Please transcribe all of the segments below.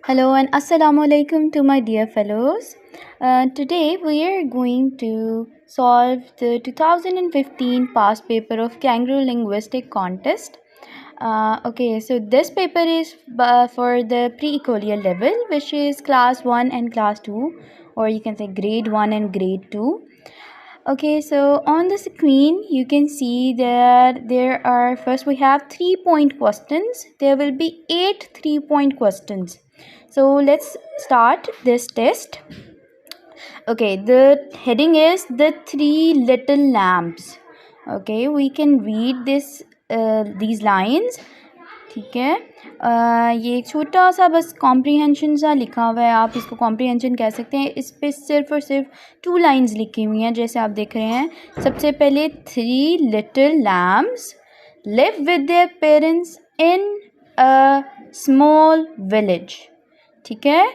Hello and assalamu alaikum to my dear fellows. Today we are going to solve the 2015 past paper of Kangaroo Linguistic Contest. So this paper is for the pre-ecolial level, which is class 1 and class 2, or you can say grade 1 and grade 2. Okay, so on the screen you can see that first we have 3-point questions. There will be 8 3-point questions. So let's start this test. Okay, the heading is the 3 little lambs. Okay, we can read these lines. ठीक है, ये एक छोटा सा बस comprehension सा लिखा हुआ है, आप इसको कॉम्प्रीहेंशन कह सकते हैं. इस पे सिर्फ और सिर्फ 2 लाइंस लिखी हुई हैं, जैसे आप देख रहे हैं. सबसे पहले 3 little lambs live with their parents in a small village. ठीक है,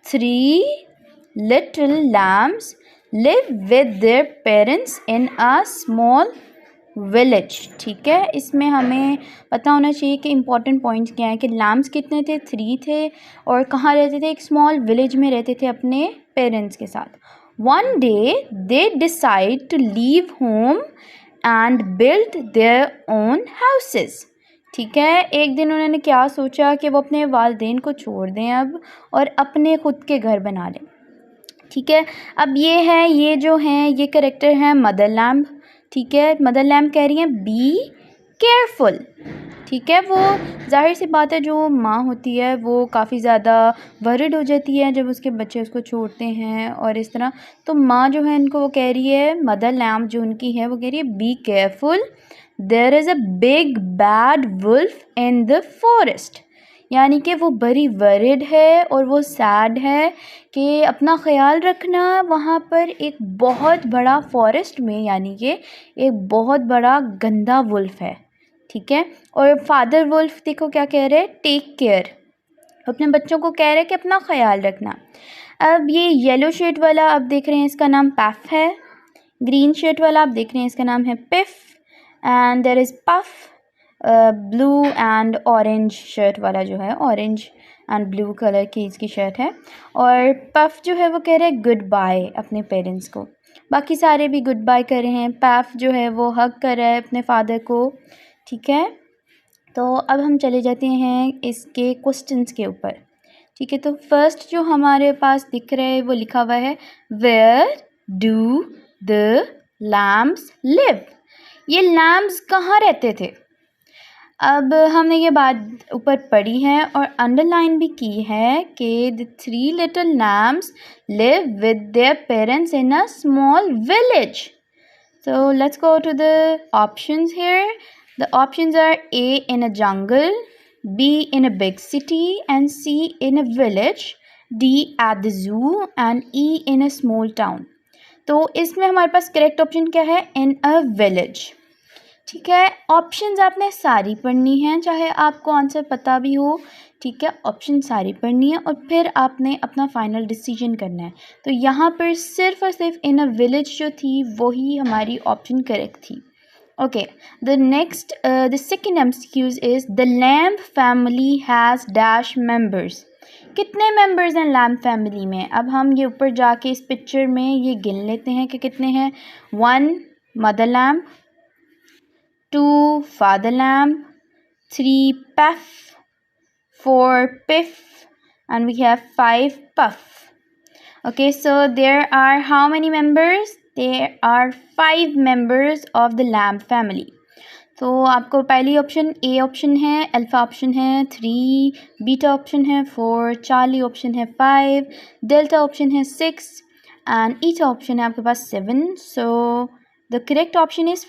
3 little lambs live with their parents in a small village. ठीक है, इसमें हमें पता होना चाहिए कि इम्पॉर्टेंट पॉइंट्स क्या हैं, कि लैम्स कितने थे, 3 थे, और कहाँ रहते थे, एक स्मॉल विलेज में रहते थे अपने पेरेंट्स के साथ. One day they decide to leave home and build their own houses. ठीक है, एक दिन उन्होंने क्या सोचा कि वो अपने वालिदैन को छोड़ दें अब और अपने खुद के घर बना लें. ठीक है, अब ये जो हैं ये करेक्टर हैं मदर लैम्ब. ठीक है, मदर लैम्ब कह रही हैं बी केयरफुल. ठीक है, वो जाहिर सी बात है, जो माँ होती है वो काफ़ी ज़्यादा वरिड हो जाती है जब उसके बच्चे उसको छोड़ते हैं और इस तरह. तो माँ जो है इनको वो कह रही है, मदर लैम्ब जो उनकी है वो कह रही है be careful, there is a big bad wolf in the forest. यानी कि वो बड़ी वरिड है और वो सैड है कि अपना ख्याल रखना, वहाँ पर एक बहुत बड़ा फॉरेस्ट में, यानी कि एक बहुत बड़ा गंदा वुल्फ है. ठीक है, और फादर वुल्फ देखो क्या कह रहे हैं, टेक केयर, अपने बच्चों को कह रहे हैं कि अपना ख्याल रखना. अब ये येलो शर्ट वाला आप देख रहे हैं, इसका नाम पैफ है. ग्रीन शर्ट वाला आप देख रहे हैं, इसका नाम है Piff. And there is Puff. Blue and orange shirt वाला जो है, ऑरेंज एंड ब्लू कलर की इसकी शर्ट है. और पफ जो है वो कह रहे हैं गुड बाय अपने पेरेंट्स को. बाकी सारे भी गुड बाय कर रहे हैं. पफ जो है वो हग कर रहा है अपने फादर को. ठीक है, तो अब हम चले जाते हैं इसके क्वेश्चंस के ऊपर. ठीक है, तो फर्स्ट जो हमारे पास दिख रहा है वो लिखा हुआ है where do the lambs live. ये लैम्स कहाँ रहते थे. अब हमने ये बात ऊपर पढ़ी है और अंडरलाइन भी की है कि the 3 little lambs live with their parents in a small village. So let's go to the options here. The options are A in a jungle, B in a big city and C in a village, D at the zoo and E in a small town. तो इसमें हमारे पास correct option क्या है, इन a village. ठीक है, options आपने सारी पढ़नी है, चाहे आपको आंसर पता भी हो. ठीक है, ऑप्शन सारी पढ़नी है और फिर आपने अपना फाइनल डिसीजन करना है. तो यहाँ पर सिर्फ और सिर्फ इन अ विलेज जो थी वही हमारी ऑप्शन करेक्ट थी. Okay, the second MCQs is the lamb family has dash members. कितने मेंबर्स हैं लैम्ब फैमिली में. अब हम ये ऊपर जाके इस पिक्चर में ये गिन लेते हैं कि कितने हैं. 1 mother lamb, 2 father lamb, 3 puff, 4 piff, and we have 5 puff. Okay, so there are how many members? There are 5 members of the lamb family. तो आपको पहली ऑप्शन ए ऑप्शन है, अल्फ़ा ऑप्शन है 3, बीटा ऑप्शन है 4, Charlie option है 5, delta option है 6 and eta option है आपके पास 7. सो the correct option is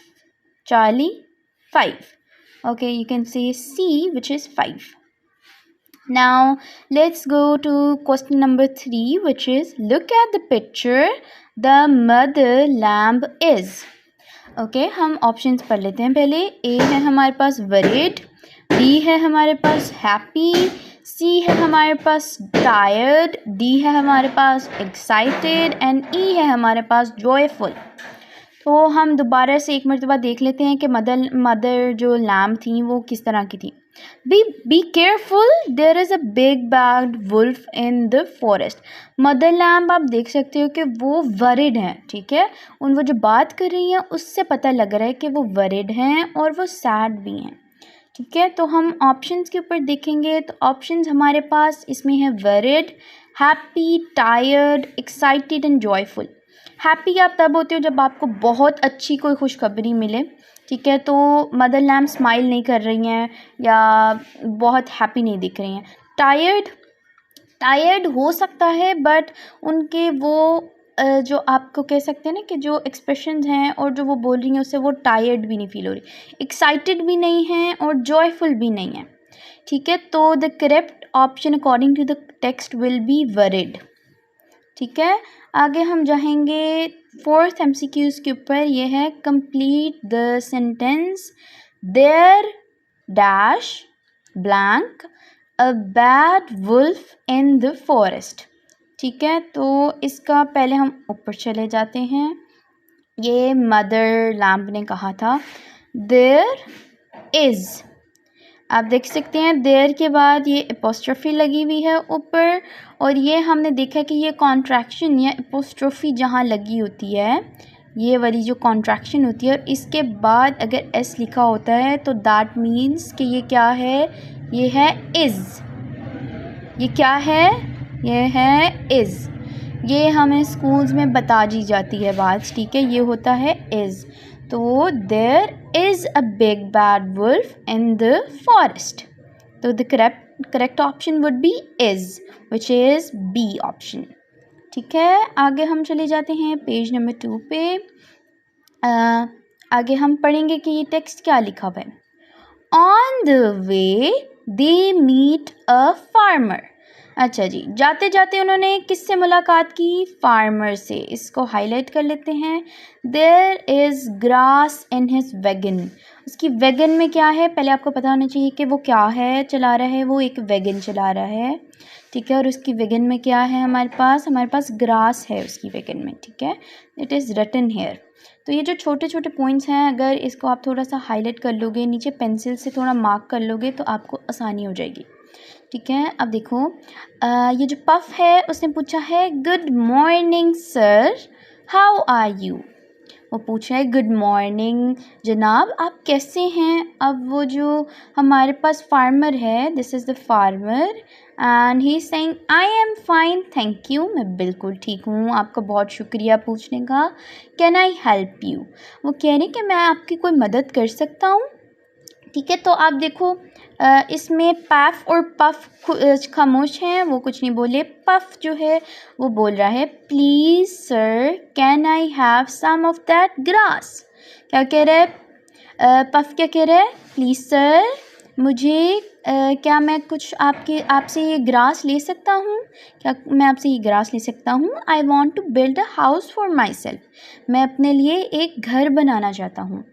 Charlie 5. Okay, you can say C, which is 5. Now let's go to question number 3, which is look at the picture. The mother lamb is. Okay, हम options पढ़ लेते हैं पहले. A है हमारे पास worried, B है हमारे पास happy, C है हमारे पास tired, D है हमारे पास excited and E है हमारे पास joyful. तो हम दोबारा से एक मरतबा देख लेते हैं कि मदर जो लैम्ब थी वो किस तरह की थी. Be careful, there is a big bad wolf in the forest. Mother lamb आप देख सकते हो कि वो वरिड हैं, ठीक है। वो जो बात कर रही हैं उससे पता लग रहा है कि वो वरिड हैं और वो सैड भी हैं, ठीक है। तो हम ऑप्शंस के ऊपर देखेंगे तो ऑप्शंस हमारे पास इसमें है worried, happy, tired, excited and joyful. Happy आप तब होते हो जब आपको बहुत अच्छी कोई खुशखबरी मिले, ठीक है। तो मदर लैम्ब स्माइल नहीं कर रही हैं या बहुत हैप्पी नहीं दिख रही हैं। टायर्ड हो सकता है बट उनके वो जो आपको कह सकते हैं ना कि जो एक्सप्रेशंस हैं और जो वो बोल रही हैं उससे वो टायर्ड भी नहीं फील हो रही, एक्साइटेड भी नहीं है और जॉयफुल भी नहीं है, ठीक है। तो the correct option according to the text will be worried, ठीक है। आगे हम जाएंगे फोर्थ एमसीक्यूज के ऊपर। ये है complete the sentence there dash blank a bad wolf in the forest, ठीक है। तो इसका पहले हम ऊपर चले जाते हैं। ये मदर लैम्ब ने कहा था देयर इज़, आप देख सकते हैं देयर के बाद ये एपोस्ट्रोफी लगी हुई है ऊपर, और ये हमने देखा कि ये कॉन्ट्रैक्शन या एपोस्ट्रोफी जहाँ लगी होती है, ये वाली जो कॉन्ट्रैक्शन होती है, और इसके बाद अगर एस लिखा होता है तो दैट मीन्स कि ये क्या है, ये है इज़। ये क्या है, ये है इज़। ये हमें स्कूल्स में बता दी जाती है बात, ठीक है। ये होता है इज़। तो there is a big bad wolf in the forest. तो the correct option would be is, which is B option, ठीक है। आगे हम चले जाते हैं पेज नंबर 2 पे। आगे हम पढ़ेंगे कि ये टेक्स्ट क्या लिखा हुआ है। On the way they meet a farmer. अच्छा जी, जाते जाते उन्होंने किससे मुलाकात की, फार्मर से। इसको हाईलाइट कर लेते हैं। There is grass in his wagon. उसकी वैगन में क्या है, पहले आपको पता होना चाहिए कि वो क्या है चला रहा है, वो एक वैगन चला रहा है, ठीक है। और उसकी वैगन में क्या है, हमारे पास ग्रास है उसकी वैगन में, ठीक है। It is written here. तो ये जो छोटे छोटे पॉइंट्स हैं, अगर इसको आप थोड़ा सा हाईलाइट कर लोगे, नीचे पेंसिल से थोड़ा मार्क कर लोगे तो आपको आसानी हो जाएगी, ठीक है। अब देखो ये जो पफ है उसने पूछा है good morning sir, how are you. वो पूछ रहा है गुड मॉर्निंग जनाब, आप कैसे हैं। अब वो जो हमारे पास फार्मर है, this is the farmer, and he is saying I am fine thank you, मैं बिल्कुल ठीक हूँ, आपका बहुत शुक्रिया पूछने का। कैन आई हेल्प यू, वो कह रहे हैं कि मैं आपकी कोई मदद कर सकता हूँ, ठीक है। तो आप देखो इसमें पैफ और पफ खामोश हैं, वो कुछ नहीं बोले। पफ जो है वो बोल रहा है please sir can I have some of that grass. क्या कह रहा है पफ, क्या कह रहा है, प्लीज़ सर मुझे क्या मैं कुछ आपसे ये ग्रास ले सकता हूँ, क्या मैं आपसे ये ग्रास ले सकता हूँ। I want to build a house for myself, मैं अपने लिए एक घर बनाना चाहता हूँ।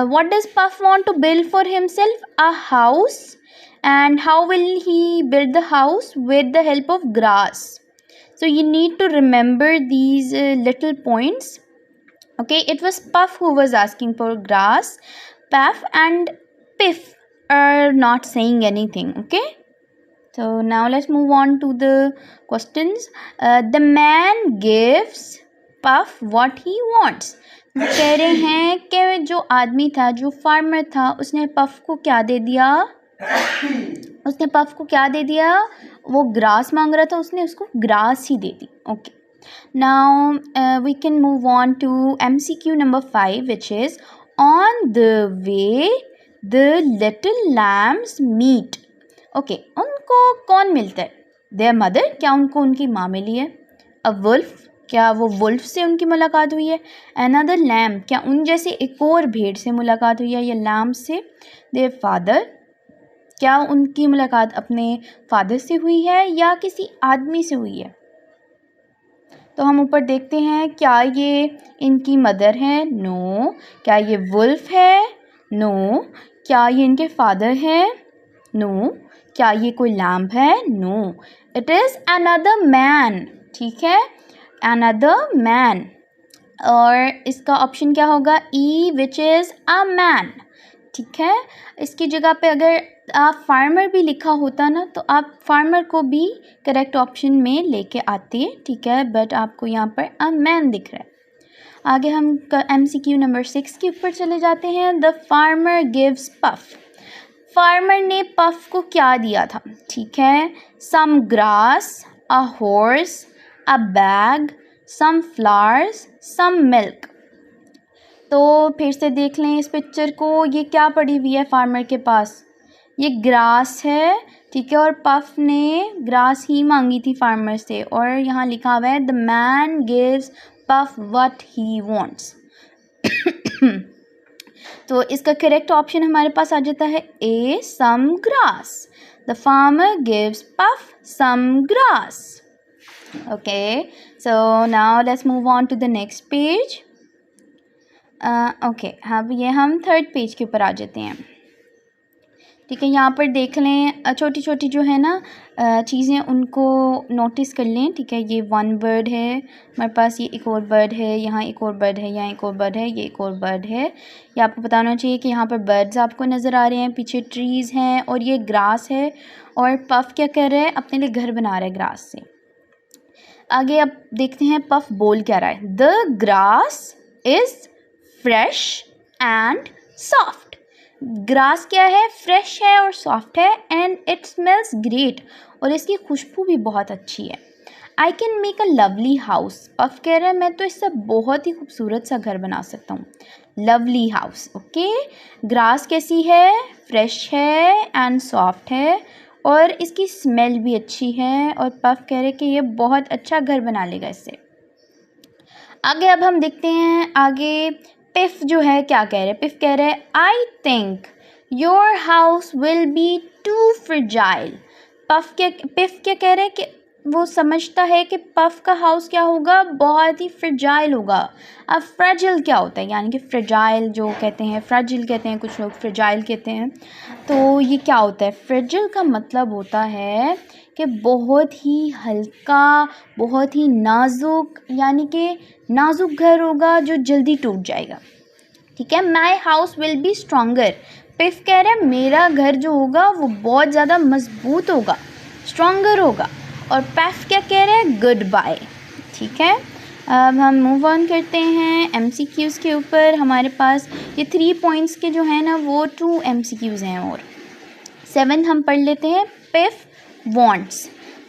What does Puff want to build for himself? A house. And how will he build the house? With the help of grass. So you need to remember these little points. Okay, it was Puff who was asking for grass. Puff and Piff are not saying anything. Okay. So now let's move on to the questions. The man gives Puff what he wants. कह रहे हैं कि जो आदमी था, जो farmer था, उसने पफ को क्या दे दिया, उसने पफ को क्या दे दिया, वो ग्रास मांग रहा था, उसने उसको ग्रास ही दे दी। Okay, now we can move on to MCQ number 5 which is on the way the little lambs meet. Okay, उनको कौन मिलता है, देयर मदर, क्या उनको उनकी माँ मिली है। अ वुल्फ, क्या वो वुल्फ से उनकी मुलाकात हुई है। अनदर लैम्ब, क्या उन जैसे एक और भेड़ से मुलाकात हुई है या लैम्ब से। देयर फादर, क्या उनकी मुलाकात अपने फादर से हुई है या किसी आदमी से हुई है। तो हम ऊपर देखते हैं, क्या ये इनकी मदर है, नो। क्या ये वुल्फ है, नो। क्या ये इनके फादर हैं, नो। क्या ये कोई लैम्ब है, no. It is another man, ठीक है, अनदर मैन। और इसका ऑप्शन क्या होगा, ई विच इज़ अ मैन, ठीक है। इसकी जगह पे अगर आप फार्मर भी लिखा होता ना तो आप फार्मर को भी करेक्ट ऑप्शन में लेके आते, ठीक है, बट आपको यहाँ पर अ मैन दिख रहा है। आगे हम MCQ नंबर 6 के ऊपर चले जाते हैं। The farmer gives Puff. Farmer ने पफ को क्या दिया था, ठीक है, some grass, a horse, a bag, some flowers, some milk. तो फिर से देख लें इस पिक्चर को, ये क्या पड़ी हुई है फार्मर के पास, ये ग्रास है, ठीक है, और पफ ने ग्रास ही मांगी थी फार्मर से, और यहाँ लिखा हुआ है the man gives Puff what he wants. तो इसका करेक्ट ऑप्शन हमारे पास आ जाता है A, some grass. The farmer gives Puff some grass. Okay, so now let's move on to the next page. ओके, अब ये हम थर्ड पेज के ऊपर आ जाते हैं, ठीक है। यहाँ पर देख लें छोटी छोटी जो है ना चीज़ें, उनको नोटिस कर लें, ठीक है। ये वन बर्ड है हमारे पास, ये एक और बर्ड है, यहाँ एक और बर्ड है, यहाँ एक और बर्ड है, ये एक और बर्ड है। ये आपको बताना चाहिए कि यहाँ पर बर्ड्स आपको नज़र आ रहे हैं, पीछे ट्रीज़ हैं, और ये ग्रास है। और पफ क्या कर रहा है, अपने लिए घर बना रहा है ग्रास से। आगे अब देखते हैं पफ बोल क्या रहा है। The grass is fresh and soft. Grass क्या है, फ्रेश है और सॉफ्ट है, एंड इट स्मेल्स ग्रेट, और इसकी खुशबू भी बहुत अच्छी है। I can make a lovely house. Puff कह रहा है मैं तो इससे बहुत ही खूबसूरत सा घर बना सकता हूँ, लवली हाउस। ओके, ग्रास कैसी है, फ्रेश है एंड सॉफ्ट है, और इसकी स्मेल भी अच्छी है, और पफ कह रहे कि ये बहुत अच्छा घर बना लेगा इससे। आगे अब हम देखते हैं आगे पिफ जो है क्या कह रहे हैं। पिफ कह रहे हैं I think your house will be too fragile. Piff क्या कह रहे हैं कि वो समझता है कि पफ का हाउस क्या होगा, बहुत ही फ्रेजाइल होगा। अब फ्रेजिल क्या होता है, यानी कि फ्रेजाइल जो कहते हैं, फ्रेजिल कहते हैं कुछ लोग, फ्रेजाइल कहते हैं। तो ये क्या होता है, फ्रेजिल का मतलब होता है कि बहुत ही हल्का, बहुत ही नाजुक, यानी कि नाजुक घर होगा जो जल्दी टूट जाएगा, ठीक है। My house will B stronger. PIFF कह रहे हैं मेरा घर जो होगा वो बहुत ज़्यादा मजबूत होगा, स्ट्रॉन्गर होगा। और पैफ क्या कह रहे हैं, गुड बाय, ठीक है। अब हम मूव ऑन करते हैं MCQs के ऊपर। हमारे पास ये 3 पॉइंट्स के जो है ना वो 2 MCQs हैं, और 7 हम पढ़ लेते हैं। PIFF wants.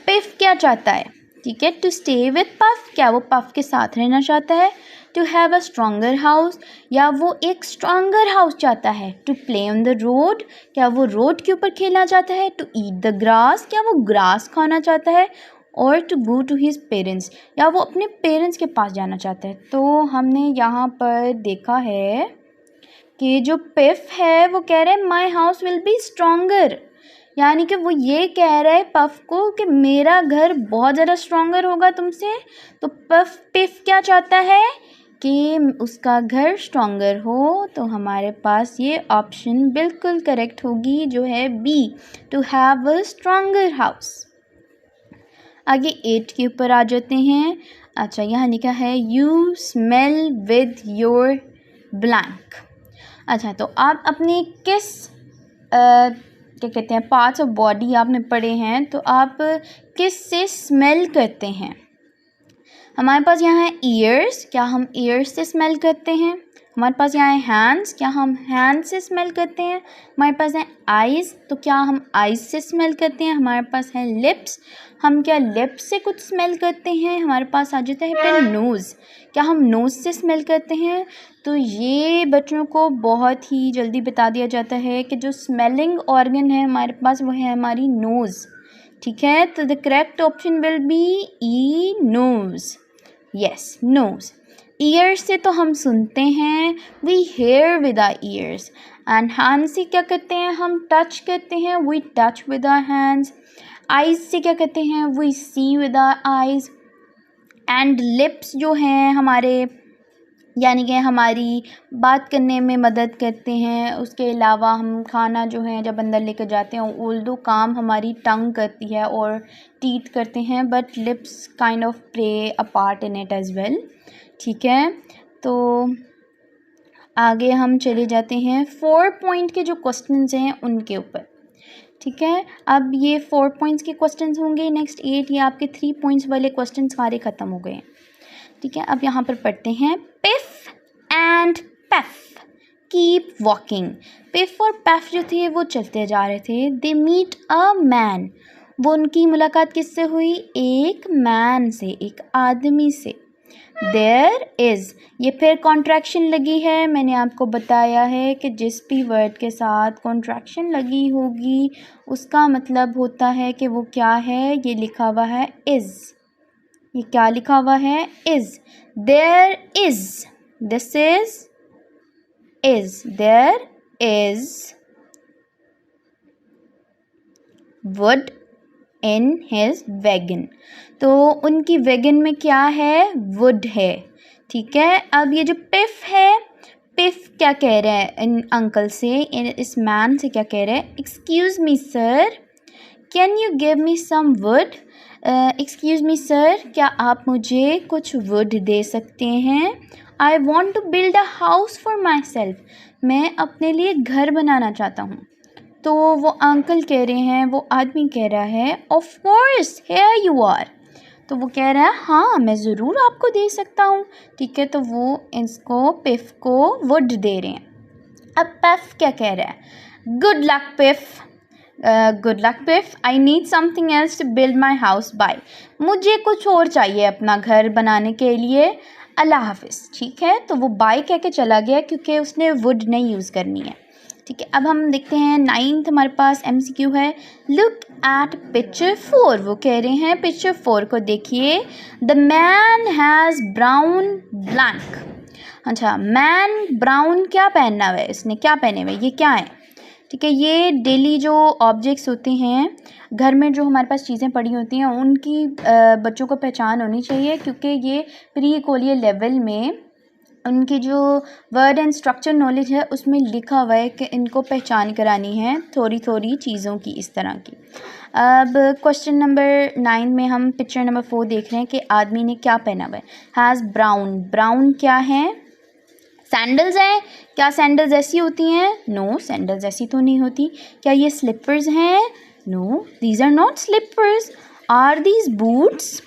पिफ क्या चाहता है, ठीक है, टू स्टे विथ पफ, क्या वो पफ के साथ रहना चाहता है। To have a stronger house, या वो एक स्ट्रॉन्गर हाउस चाहता है। To play on the road, क्या वो रोड के ऊपर खेलना चाहता है। टू ईट द ग्रास, क्या वो ग्रास खाना चाहता है। और to go to his parents, या वो अपने पेरेंट्स के पास जाना चाहता है। तो हमने यहाँ पर देखा है कि जो पिफ है वो कह रहे हैं my house will B stronger, यानी कि वो ये कह रहा है पफ को कि मेरा घर बहुत ज़्यादा स्ट्रॉन्गर होगा तुमसे। तो पिफ क्या चाहता है कि उसका घर स्ट्रॉन्गर हो। तो हमारे पास ये ऑप्शन बिल्कुल करेक्ट होगी, जो है B, to have a stronger house. आगे 8 के ऊपर आ जाते हैं। अच्छा, यहाँ लिखा है you smell with your blank. अच्छा, तो आप अपने किस क्या कहते हैं पार्ट्स ऑफ बॉडी आपने पढ़े हैं, तो आप किस से स्मेल करते हैं। हमारे पास यहाँ है ईयर्स, क्या हम ईयर्स से स्मेल करते हैं। हमारे पास यहाँ है हैंड्स, क्या हम हैंड से स्मेल करते हैं। हमारे पास है आइज़, तो क्या हम आइज़ से स्मेल करते हैं। हमारे पास है लिप्स, हम क्या लिप्स से कुछ स्मेल करते हैं। हमारे पास आ जाता है फिर नोज़, क्या हम नोज़ से स्मेल करते हैं। तो ये बच्चों को बहुत ही जल्दी बता दिया जाता है कि जो स्मेलिंग ऑर्गन है हमारे पास वो है हमारी नोज़, ठीक है। तो the correct option will be E, nose. Yes, nose. Ears से तो हम सुनते हैं, we hear with our ears. And hands से क्या करते हैं, हम टच करते हैं, we touch with our hands. Eyes से क्या करते हैं, we see with our eyes. And lips जो हैं हमारे, यानी कि हमारी बात करने में मदद करते हैं। उसके अलावा हम खाना जो है जब अंदर लेकर जाते हैं, ऑल्दो काम हमारी टंग करती है और टीथ करते हैं, but lips kind of play a part in it as well, ठीक है। तो आगे हम चले जाते हैं 4 पॉइंट के जो क्वेश्चंस हैं उनके ऊपर, ठीक है। अब ये 4 पॉइंट्स के क्वेश्चंस होंगे, नेक्स्ट 8 ये आपके 3 पॉइंट्स वाले क्वेश्चंस सारे ख़त्म हो गए हैं, ठीक है। अब यहाँ पर पढ़ते हैं, PIFF and puff keep walking. PIFF और पफ जो थे वो चलते जा रहे थे। दे मीट अ मैन, वो उनकी मुलाकात किससे हुई? एक मैन से, एक आदमी से। देयर इज़, ये फिर कॉन्ट्रैक्शन लगी है। मैंने आपको बताया है कि जिस भी वर्ड के साथ कॉन्ट्रैक्शन लगी होगी उसका मतलब होता है कि वो क्या है। ये लिखा हुआ है इज़, ये क्या लिखा हुआ है? Is. There is, this is, there is wood in his wagon. तो उनकी वैगन में क्या है? वुड है, ठीक है। अब ये जो पिफ है, पिफ क्या कह रहा है इन अंकल से, इस मैन से क्या कह रहा है? Excuse me sir, can you give me some wood? Excuse me sir, क्या आप मुझे कुछ वुड दे सकते हैं? I want to build a house for myself, मैं अपने लिए घर बनाना चाहता हूँ। तो वो अंकल कह रहे हैं, वो आदमी कह रहा है, of course here you are. तो वो कह रहा है हाँ मैं ज़रूर आपको दे सकता हूँ, ठीक है। तो वो इसको, पिफ को वुड दे रहे हैं। अब पफ क्या कह रहा है? Good luck Piff, good luck Piff, I need something else to build my house by. मुझे कुछ और चाहिए अपना घर बनाने के लिए, अल्लाह हाफिज़, ठीक है। तो वो बाय कह के चला गया क्योंकि उसने वुड नहीं यूज़ करनी है, ठीक है। अब हम देखते हैं 9th हमारे पास MCQ है। लुक एट पिक्चर 4, वो कह रहे हैं पिक्चर 4 को देखिए। The man has brown blank. अच्छा, मैन ब्राउन क्या पहना हुआ है? इसने क्या पहने हुए? ये क्या है? ठीक है, ये डेली जो ऑब्जेक्ट्स होते हैं घर में, जो हमारे पास चीज़ें पड़ी होती हैं, उनकी बच्चों को पहचान होनी चाहिए, क्योंकि ये प्री कोलियर लेवल में उनकी जो वर्ड एंड स्ट्रक्चर नॉलेज है उसमें लिखा हुआ है कि इनको पहचान करानी है थोड़ी थोड़ी चीज़ों की, इस तरह की। अब क्वेश्चन नंबर 9 में हम पिक्चर नंबर 4 देख रहे हैं कि आदमी ने क्या पहना हुआ है। हैज़ ब्राउन, ब्राउन क्या है? सैंडल्स हैं। क्या सैंडल्स ऐसी होती हैं? नो, सैंडल्स ऐसी तो नहीं होती। क्या ये स्लिपर्स हैं? No, these are not slippers. Are these boots?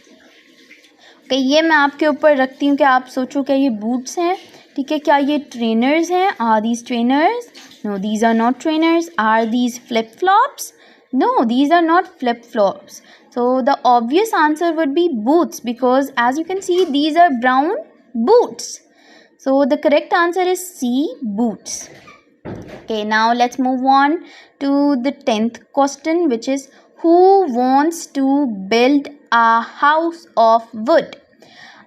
कि ये मैं आपके ऊपर रखती हूँ कि आप सोचो क्या ये बूट्स हैं, ठीक है। क्या ये ट्रेनर्स हैं? Are these trainers? No, these are not trainers. Are these flip flops? No, these are not flip flops. So the obvious answer would be boots, because as you can see these are brown boots. So the correct answer is C, boots. Okay, now let's move on to the 10th question, which is who wants to build a house of wood?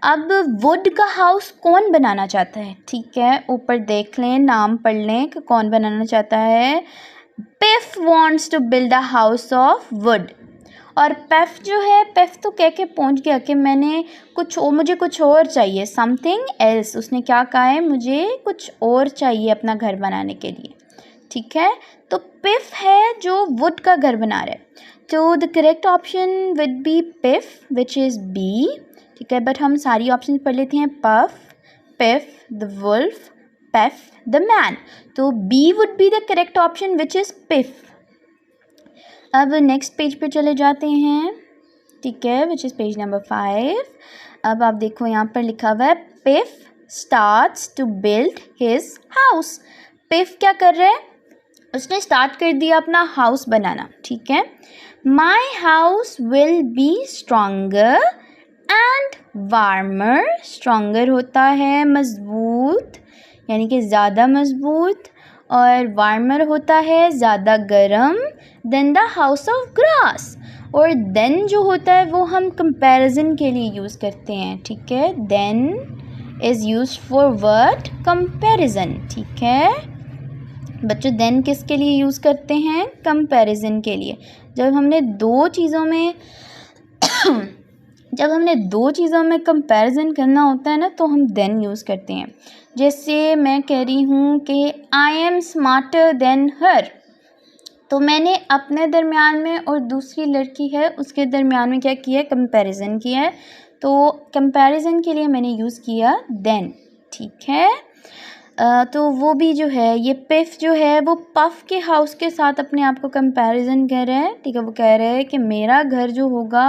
अब would का house कौन बनाना चाहता है? ठीक है, ऊपर देख लें, नाम पढ़ लें कि कौन बनाना चाहता है। Piff wants to build a house of wood. और पेफ जो है, पेफ तो कह के पहुँच गया कि मैंने मुझे कुछ और चाहिए, समथिंग एल्स। उसने क्या कहा है? मुझे कुछ और चाहिए अपना घर बनाने के लिए, ठीक है। तो पिफ है जो वुड का घर बना रहा है। तो the correct option with B Piff, which is B, ठीक है। बट हम सारी ऑप्शन पढ़ लेते हैं। Puff, Piff, the wolf, Peff, the man. तो B would be the correct option, which is Piff. अब नेक्स्ट पेज पे चले जाते हैं, ठीक है, विच इज़ पेज नंबर 5। अब आप देखो यहाँ पर लिखा हुआ है Piff starts to build his house. Piff क्या कर रहा है? उसने स्टार्ट कर दिया अपना हाउस बनाना, ठीक है। My house will B stronger and warmer. Stronger होता है मज़बूत, यानी कि ज़्यादा मज़बूत, और वार्मर होता है ज़्यादा गर्म, then the house of grass. और देन जो होता है वो हम कंपैरिजन के लिए यूज़ करते हैं, ठीक है। Then is used for word comparison, ठीक है बच्चों। देन किसके लिए यूज़ करते हैं? कंपैरिजन के लिए। जब हमने दो चीज़ों में कंपैरिजन करना होता है ना, तो हम देन यूज़ करते हैं। जैसे मैं कह रही हूँ कि आई एम स्मार्टर देन हर, तो मैंने अपने दरमियान में और दूसरी लड़की है उसके दरमियान में क्या किया है? कंपैरिजन किया है। तो कंपैरिजन के लिए मैंने यूज़ किया देन, ठीक है। तो वो भी जो है, ये पिफ जो है वो पफ के हाउस के साथ अपने आप को कंपैरिजन कर रहा है, ठीक है। वो कह रहे हैं कि मेरा घर जो होगा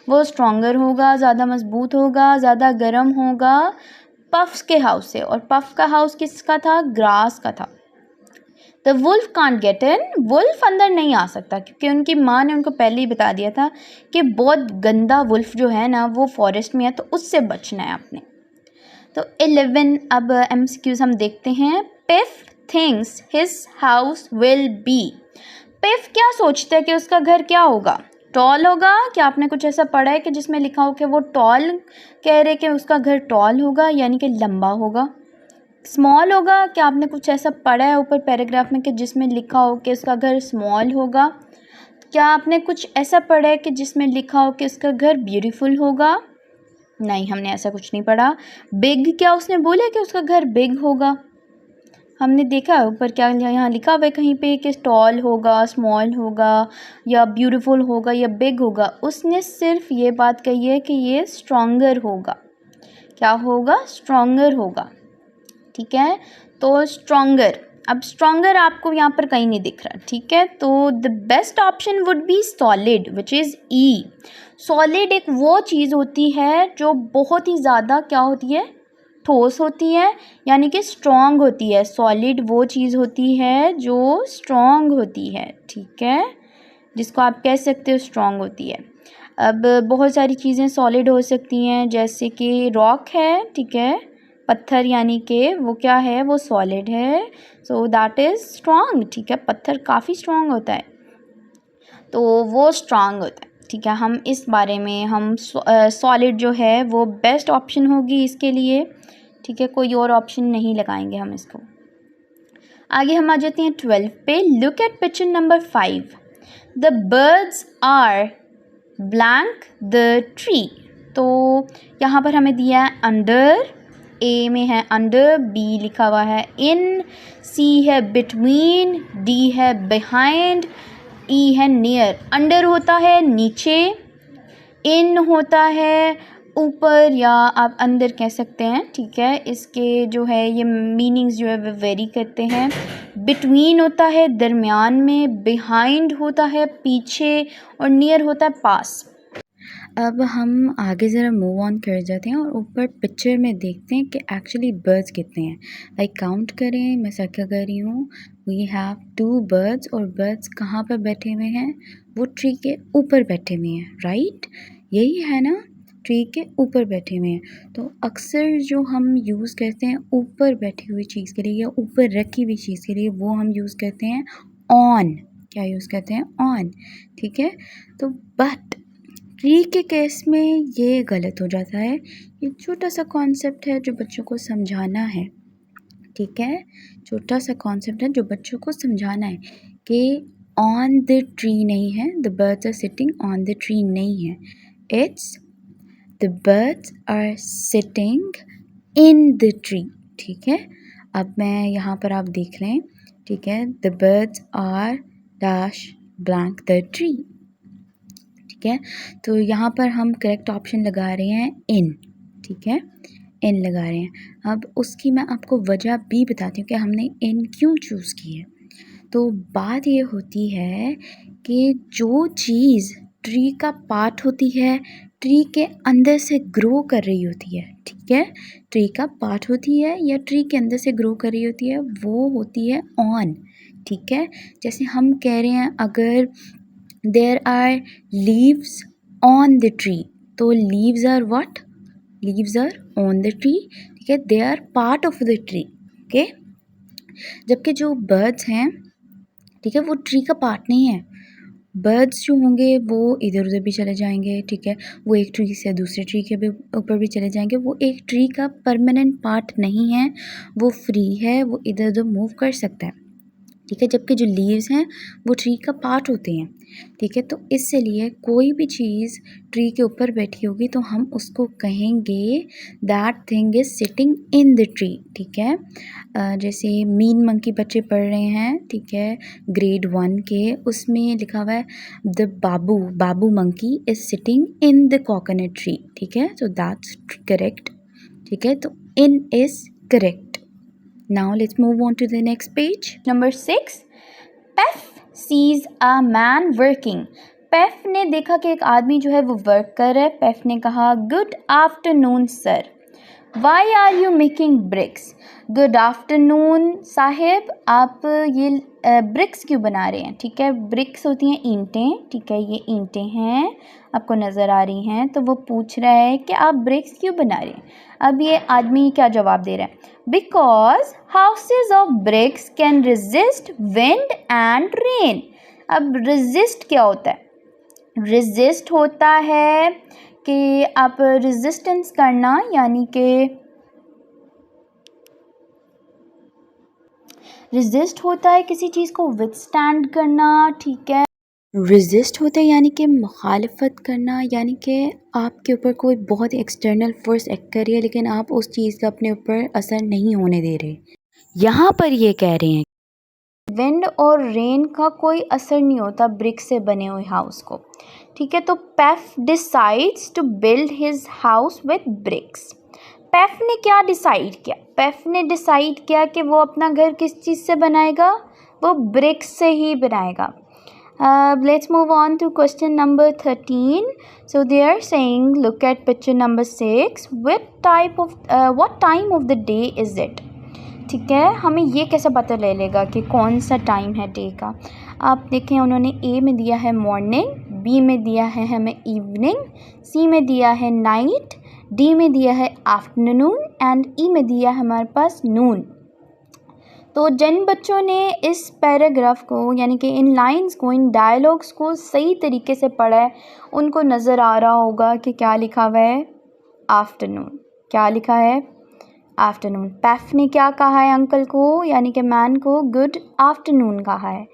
वो स्ट्रॉन्गर होगा, ज़्यादा मजबूत होगा, ज़्यादा गर्म होगा पफ्स के हाउस से। और पफ का हाउस किसका था? ग्रास का था। The wolf can't get in, wolf अंदर नहीं आ सकता क्योंकि उनकी माँ ने उनको पहले ही बता दिया था कि बहुत गंदा वुल्फ जो है ना वो फॉरेस्ट में है, तो उससे बचना है आपने। तो 11 अब MCQs हम देखते हैं। PIFF thinks his house will B. PIFF क्या सोचता है कि उसका घर क्या होगा? टॉल होगा। क्या आपने कुछ ऐसा पढ़ा है कि जिसमें लिखा हो कि वो टॉल कह रहे कि उसका घर टॉल होगा, यानी कि लंबा होगा? स्मॉल होगा। क्या आपने कुछ ऐसा पढ़ा है ऊपर पैराग्राफ में कि जिसमें लिखा हो कि उसका घर स्मॉल होगा? क्या आपने कुछ ऐसा पढ़ा है कि जिसमें लिखा हो कि उसका घर ब्यूटीफुल होगा? नहीं, हमने ऐसा कुछ नहीं पढ़ा। बिग, क्या उसने बोला कि उसका घर बिग होगा? हमने देखा ऊपर क्या यहाँ लिखा हुआ है कहीं पे कि टॉल होगा, स्मॉल होगा, या ब्यूटीफुल होगा, या बिग होगा। उसने सिर्फ ये बात कही है कि ये स्ट्रॉन्गर होगा। क्या होगा? स्ट्रॉन्गर होगा, ठीक है। तो स्ट्रॉन्गर, अब स्ट्रॉन्गर आपको यहाँ पर कहीं नहीं दिख रहा, ठीक है। तो the best option would B solid, which is E. Solid एक वो चीज़ होती है जो बहुत ही ज़्यादा क्या होती है? ठोस होती है, यानी कि स्ट्रॉन्ग होती है। सॉलिड वो चीज़ होती है जो स्ट्रॉन्ग होती है, ठीक है, जिसको आप कह सकते हो स्ट्रॉन्ग होती है। अब बहुत सारी चीज़ें सॉलिड हो सकती हैं, जैसे कि रॉक है, ठीक है, पत्थर, यानी कि वो क्या है? वो सॉलिड है, सो दैट इज़ स्ट्रॉन्ग, ठीक है। पत्थर काफ़ी स्ट्रॉन्ग होता है, तो वो स्ट्रॉन्ग होता है, ठीक है। हम इस बारे में हम सॉलिड जो है वो बेस्ट ऑप्शन होगी इसके लिए, ठीक है। कोई और ऑप्शन नहीं लगाएंगे हम इसको। आगे हम आ जाते हैं 12 पे। Look at picture number 5। The birds are blank the tree. तो यहाँ पर हमें दिया है अंडर, ए में है अंडर, बी लिखा हुआ है इन, सी है बिटवीन, डी है बिहाइंड, ई है नियर। अंडर होता है नीचे, इन होता है ऊपर, या आप अंदर कह सकते हैं, ठीक है। इसके जो है ये मीनिंग्स जो है वो वेरी करते हैं। बिटवीन होता है दरमियान में, बिहाइंड होता है पीछे, और नियर होता है पास। अब हम आगे ज़रा मूव ऑन कर जाते हैं और ऊपर पिक्चर में देखते हैं कि एक्चुअली बर्ड्स कितने हैं। लाइक काउंट करें, मैं क्या कर रही हूँ, वी हैव 2 बर्ड्स, और बर्ड्स कहाँ पर बैठे हुए हैं? वो ट्री के ऊपर बैठे हुए हैं, राइट, यही है ना, ट्री के ऊपर बैठे हुए हैं। तो अक्सर जो हम यूज़ करते हैं ऊपर बैठी हुई चीज़ के लिए या ऊपर रखी हुई चीज़ के लिए, वो हम यूज़ करते हैं ऑन। क्या यूज़ करते हैं? ऑन, ठीक है। तो बट ट्री के केस में ये गलत हो जाता है। ये छोटा सा कॉन्सेप्ट है जो बच्चों को समझाना है, ठीक है, छोटा सा कॉन्सेप्ट है जो बच्चों को समझाना है कि ऑन द ट्री नहीं है, the birds are sitting on the tree नहीं है, it's the birds are sitting in the tree, ठीक है। अब मैं यहाँ पर आप देख लें, ठीक है, the birds are dash blank the tree, ठीक है। तो यहाँ पर हम करेक्ट ऑप्शन लगा रहे हैं इन, ठीक है, इन लगा रहे हैं। अब उसकी मैं आपको वजह भी बताती हूँ कि हमने इन क्यों चूज़ की है। तो बात ये होती है कि जो चीज़ ट्री का पार्ट होती है, ट्री के अंदर से ग्रो कर रही होती है, ठीक है, ट्री का पार्ट होती है या ट्री के अंदर से ग्रो कर रही होती है, वो होती है ऑन, ठीक है। जैसे हम कह रहे हैं अगर there are leaves on the tree, तो leaves are what? leaves are on the tree, ठीक है, they are part of the tree, okay। जबकि जो birds हैं, ठीक है, वो ट्री का पार्ट नहीं है। बर्ड्स जो होंगे वो इधर उधर भी चले जाएंगे, ठीक है, वो एक ट्री से दूसरे ट्री के भी ऊपर भी चले जाएंगे, वो एक ट्री का परमानेंट पार्ट नहीं है, वो फ्री है, वो इधर उधर मूव कर सकता है, ठीक है। जबकि जो लीव्स हैं वो ट्री का पार्ट होते हैं, ठीक है। तो इसलिए कोई भी चीज़ ट्री के ऊपर बैठी होगी तो हम उसको कहेंगे that thing is sitting in the tree, ठीक है। जैसे मीन मंकी बच्चे पढ़ रहे हैं, ठीक है, ग्रेड 1 के, उसमें लिखा हुआ है the Babu monkey is sitting in the coconut tree, ठीक है। सो दैट्स करेक्ट, ठीक है। तो in is correct, Now let's move on to the next page. Number 6. Pef sees a man working. पेफ ने देखा कि एक आदमी जो है वो वर्क कर रहा है. पेफ ने कहा good afternoon sir. Why are you making bricks. Good afternoon साहिब, आप ये ब्रिक्स क्यों बना रहे हैं. ठीक है, ब्रिक्स होती हैं ईंटें. ठीक है, ये ईंटें हैं, आपको नज़र आ रही हैं. तो वो पूछ रहा है कि आप ब्रिक्स क्यों बना रहे हैं. अब ये आदमी क्या जवाब दे रहा है. Because houses of BRICS can resist wind and rain. अब रेजिस्ट क्या होता है. रेजिस्ट होता है कि आप रेजिस्टेंस करना, यानी कि रेजिस्ट होता है किसी चीज़ को विथस्टैंड करना. ठीक है, रेजिस्ट होता है यानी कि मुखालफत करना, यानी कि आपके ऊपर कोई बहुत एक्सटर्नल फोर्स एक्ट कर रही है लेकिन आप उस चीज़ का अपने ऊपर असर नहीं होने दे रहे. यहाँ पर ये कह रहे हैं विंड और रेन का कोई असर नहीं होता ब्रिक से बने हुए हाउस को. ठीक है, तो Peff decides to build his house with bricks. Peff ने क्या डिसाइड किया. पेफ ने डिसाइड किया कि वो अपना घर किस चीज़ से बनाएगा. वो ब्रिक्स से ही बनाएगा. Let's move on to question number 13. So they are saying, look at picture number 6. What time of the day is it? ठीक है, हमें ये कैसे पता ले लेगा कि कौन सा टाइम है डे का. आप देखें, उन्होंने ए में दिया है मॉर्निंग, बी में दिया है हमें इवनिंग, सी में दिया है नाइट, डी में दिया है आफ्टरनून एंड ई में दिया है हमारे पास नून. तो जिन बच्चों ने इस पैराग्राफ को यानी कि इन लाइंस को, इन डायलॉग्स को सही तरीके से पढ़ा है, उनको नज़र आ रहा होगा कि क्या लिखा हुआ है. आफ्टरनून. क्या लिखा है. आफ्टरनून. पेफ ने क्या कहा है अंकल को, यानी कि मैन को, गुड आफ्टरनून कहा है.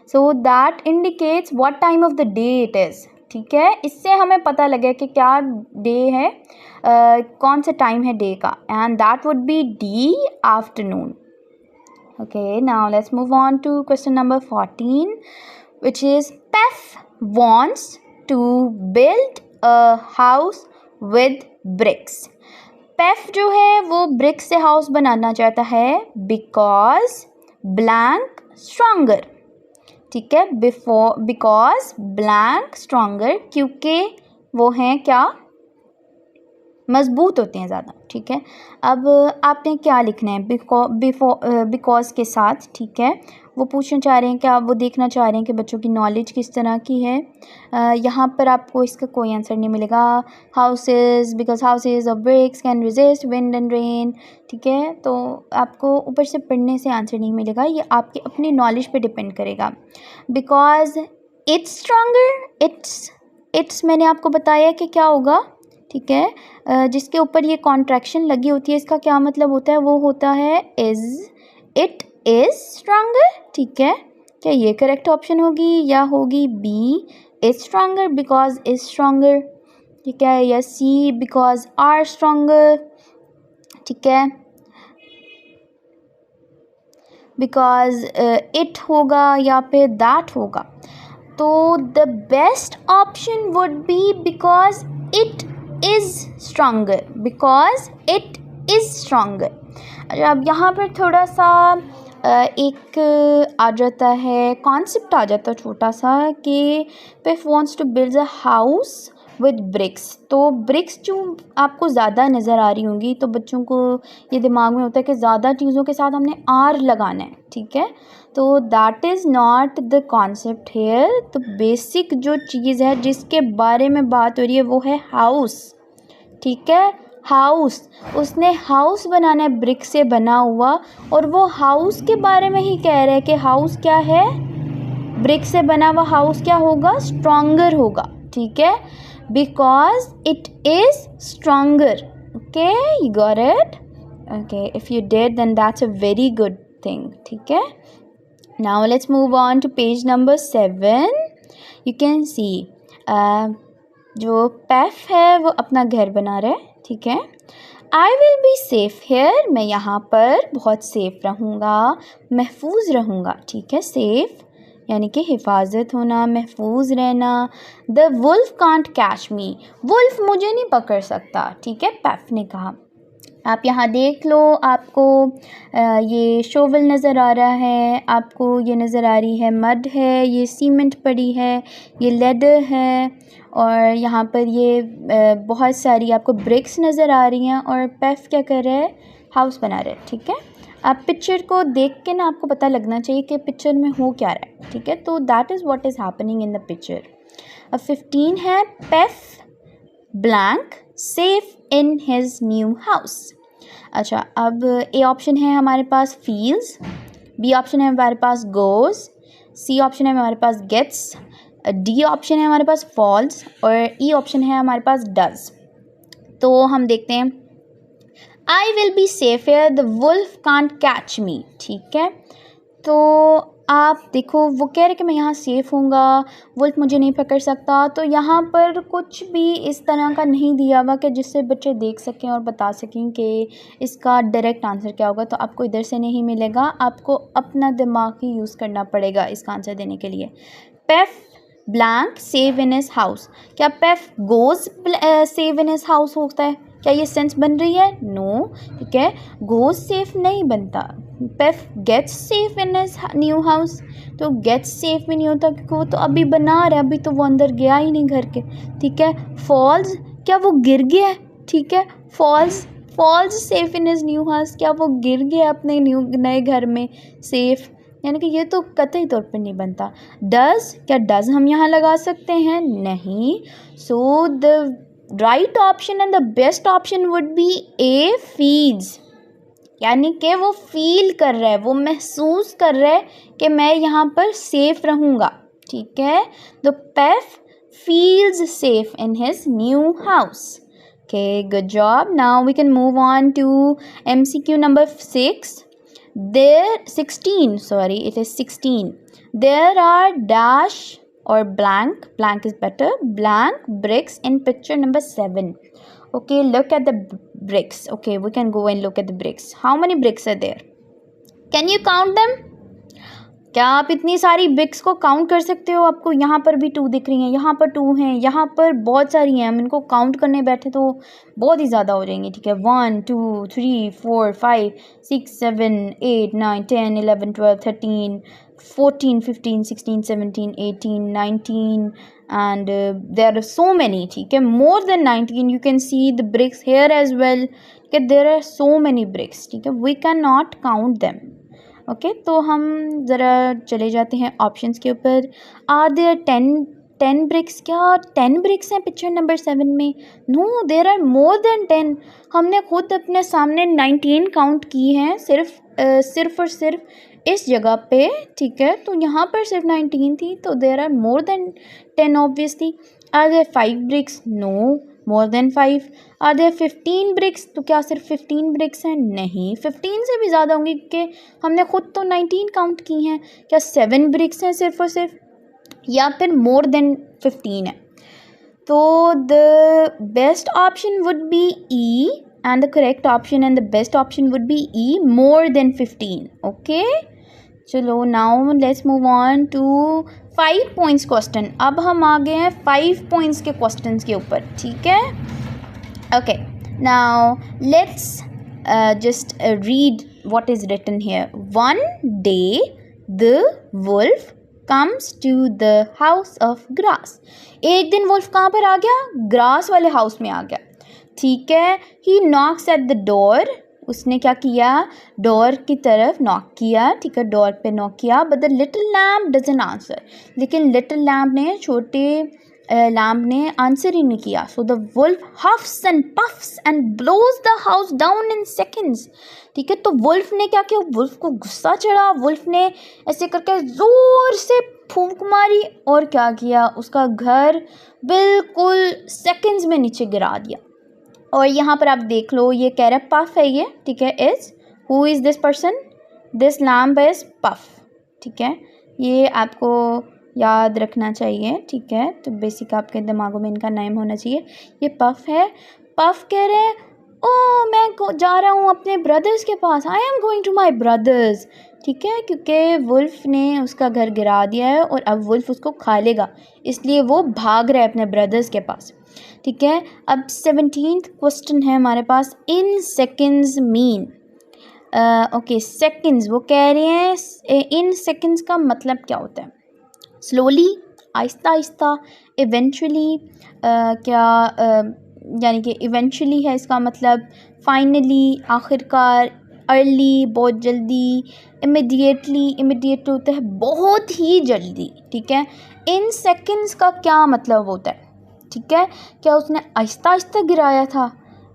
So that indicates what time of the day it is. ठीक है, इससे हमें पता लगे कि क्या डे है, कौन सा टाइम है डे का, and that would be D, afternoon. Okay, now let's move on to question number 14, which is Pef wants to build a house with bricks. Pef जो है वो bricks से house बनाना चाहता है because blank stronger. ठीक है, because blank stronger, क्योंकि वो हैं क्या, मज़बूत होते हैं ज़्यादा. ठीक है, अब आपने क्या लिखना है बिकॉज के साथ. ठीक है, वो पूछना चाह रहे हैं कि आप वो देखना चाह रहे हैं कि बच्चों की नॉलेज किस तरह की है. यहाँ पर आपको इसका कोई आंसर नहीं मिलेगा. Houses, because houses of BRICS can resist wind and rain. ठीक है, तो आपको ऊपर से पढ़ने से आंसर नहीं मिलेगा, ये आपकी अपनी नॉलेज पे डिपेंड करेगा. बिकॉज इट्स स्ट्रॉन्गर, इट्स मैंने आपको बताया कि क्या होगा. ठीक है, जिसके ऊपर ये कॉन्ट्रैक्शन लगी होती है, इसका क्या मतलब होता है, वो होता है इज़. It is stronger. ठीक है, क्या ये करेक्ट ऑप्शन होगी या होगी B, is stronger because is stronger. ठीक है, या सी बिकॉज आर स्ट्रॉन्गर. ठीक है, बिकॉज इट होगा या फिर दैट होगा. तो the best option would B because it is stronger, because it is stronger. अब यहाँ पर थोड़ा सा एक आ जाता है, कॉन्सेप्ट आ जाता है छोटा सा कि Pef wants to build a house with bricks. तो ब्रिक्स जो आपको ज़्यादा नज़र आ रही होंगी, तो बच्चों को ये दिमाग में होता है कि ज़्यादा चीज़ों के साथ हमने आर लगाना है. ठीक है, तो that is not the concept here. तो बेसिक जो चीज़ है जिसके बारे में बात हो रही है वो है हाउस. ठीक है, हाउस. उसने हाउस बनाना है ब्रिक से बना हुआ, और वो हाउस के बारे में ही कह रहा है कि हाउस क्या है, ब्रिक से बना हुआ हाउस क्या होगा, स्ट्रॉन्गर होगा. ठीक है, because it is stronger. Okay, you got it. Okay, if you did then that's a very good thing. ठीक है, now let's move on to page number 7. You can see जो पेफ है वो अपना घर बना रहा है. ठीक है, I will be safe here. मैं यहाँ पर बहुत सेफ़ रहूँगा, महफूज रहूँगा. ठीक है, सेफ़ यानी कि हिफाजत होना, महफूज रहना. The wolf can't catch me. Wolf मुझे नहीं पकड़ सकता. ठीक है, पेफ ने कहा. आप यहाँ देख लो, आपको ये शोवल नज़र आ रहा है, आपको ये नज़र आ रही है मड है, ये सीमेंट पड़ी है, ये लेदर है, और यहाँ पर ये बहुत सारी आपको ब्रिक्स नज़र आ रही हैं। और पेफ क्या कर रहा है, हाउस बना रहा है। ठीक है, आप पिक्चर को देख के ना आपको पता लगना चाहिए कि पिक्चर में हो क्या रहा है। ठीक है, तो that is what is happening in the picture. अब 15 है, Peff blank safe in his new house. अच्छा, अब ए ऑप्शन है हमारे पास फील्स, बी ऑप्शन है हमारे पास गोज, सी ऑप्शन है हमारे पास गेट्स, डी ऑप्शन है हमारे पास फॉल्स, और ई ऑप्शन है हमारे पास डज। तो हम देखते हैं, I will be safe here, the wolf can't catch me. ठीक है, तो आप देखो वो कह रहे कि मैं यहाँ सेफ़ हूँगा, वुल्फ मुझे नहीं पकड़ सकता। तो यहाँ पर कुछ भी इस तरह का नहीं दिया हुआ कि जिससे बच्चे देख सकें और बता सकें कि इसका डायरेक्ट आंसर क्या होगा। तो आपको इधर से नहीं मिलेगा, आपको अपना दिमाग ही यूज़ करना पड़ेगा इसका आंसर देने के लिए। Peff blank save in his house, क्या Peff goes save in his house होता है? क्या ये सेंस बन रही है? नो। ठीक है, गोज सेफ नहीं बनता। Peff gets safe in his new house, तो गेट्स सेफ भी नहीं होता क्योंकि वो तो अभी बना रहा है, अभी तो वो अंदर गया ही नहीं घर के। ठीक है, फॉल्स, क्या वो गिर गया है? ठीक है, falls safe in his new house, क्या वो गिर गया अपने नए घर में सेफ? यानी कि ये तो कतई तौर पर नहीं बनता। डज, क्या डज हम यहाँ लगा सकते हैं? नहीं। So the right option and the best option would B A feels, यानी कि वो फील कर रहा है, वो महसूस कर रहा है कि मैं यहाँ पर सेफ रहूँगा। ठीक है, the Peff feels safe in his new house. Okay, good job. Now we can move on to MCQ number 6. There 16, sorry, it is 16. There are dash or blank is better, blank bricks in picture number 7. Okay, look at the bricks. Okay, we can go and look at the bricks. How many bricks are there? Can you count them? क्या आप इतनी सारी BRICS को count कर सकते हो? आपको यहाँ पर भी 2 दिख रही हैं, यहाँ पर 2 हैं, यहाँ पर बहुत सारी हैं। हम इनको काउंट करने बैठे तो बहुत ही ज़्यादा हो जाएंगी। ठीक है, 1 2 3 4 5 6 7 8 9 10 11 12 13 14 15 16 17 18 19 and there are so many. ठीक है, more than 19. You can see the bricks here as well. Okay, there are so many bricks. ठीक है, we cannot count them. Okay, तो हम ज़रा चले जाते हैं ऑप्शंस के ऊपर। आर देयर 10 ब्रिक्स, क्या 10 ब्रिक्स हैं पिक्चर नंबर 7 में? No, there are more than 10। हमने खुद अपने सामने 19 काउंट की हैं सिर्फ और सिर्फ इस जगह पे। ठीक है, तो यहाँ पर सिर्फ 19 थी, तो there are more than 10 obviously. Are there 5 bricks? No, more than 5। Are there 15 bricks? तो क्या सिर्फ 15 ब्रिक्स हैं? नहीं, 15 से भी ज़्यादा होंगी क्योंकि हमने खुद तो 19 काउंट की हैं। क्या 7 ब्रिक्स हैं सिर्फ और सिर्फ, या फिर मोर देन 15 है? तो the best option would be E and the correct option and the best option would be E, more than 15। Okay, चलो now let's move on to 5 points question. अब हम आ गए हैं 5 पॉइंट्स के क्वेश्चंस के ऊपर। ठीक है, okay, now let's just read what is written here. One day the wolf comes to the house of grass. एक दिन वुल्फ कहाँ पर आ गया? ग्रास वाले हाउस में आ गया। ठीक है, ही नॉक्स एट द डोर, उसने क्या किया? डोर की तरफ नॉक किया। ठीक है, डोर पे नॉक किया, but the little lamb doesn't answer, लेकिन लिटिल लैम्प ने, छोटे लैम्प ने आंसर ही नहीं किया। So the wolf huffs and puffs and blows the house down in seconds. ठीक है, तो वुल्फ ने क्या किया? वुल्फ को गुस्सा चढ़ा, वुल्फ ने ऐसे करके ज़ोर से फूंक मारी और क्या किया? उसका घर बिल्कुल सेकेंड्स में नीचे गिरा दिया। और यहाँ पर आप देख लो, ये कह रहा है पफ है ये। ठीक है, is who is this person? This lamp is puff. ठीक है, ये आपको याद रखना चाहिए। ठीक है, तो बेसिक आपके दिमागों में इनका नेम होना चाहिए। ये पफ है। पफ कह रहे हैं, ओ मैं जा रहा हूँ अपने ब्रदर्स के पास, I am going to my brothers. ठीक है, क्योंकि वुल्फ ने उसका घर गिरा दिया है और अब वुल्फ उसको खा लेगा, इसलिए वो भाग रहा है अपने ब्रदर्स के पास। ठीक है। अब 17th क्वेश्चन है हमारे पास, in seconds mean. Okay, seconds वो कह रहे हैं इन सेकेंड्स का मतलब क्या होता है? स्लोली, आहिस्ता आहिस्ता, इवेंचुअली, क्या यानी कि इवेंचुअली है इसका मतलब, फाइनली, आखिरकार, अर्ली बहुत जल्दी, इमीडिएटली, इमीडिएट होता है बहुत ही जल्दी। ठीक है, इन सेकेंड्स का क्या मतलब होता है? ठीक है, क्या उसने आहिस्ता आहिस्ता गिराया था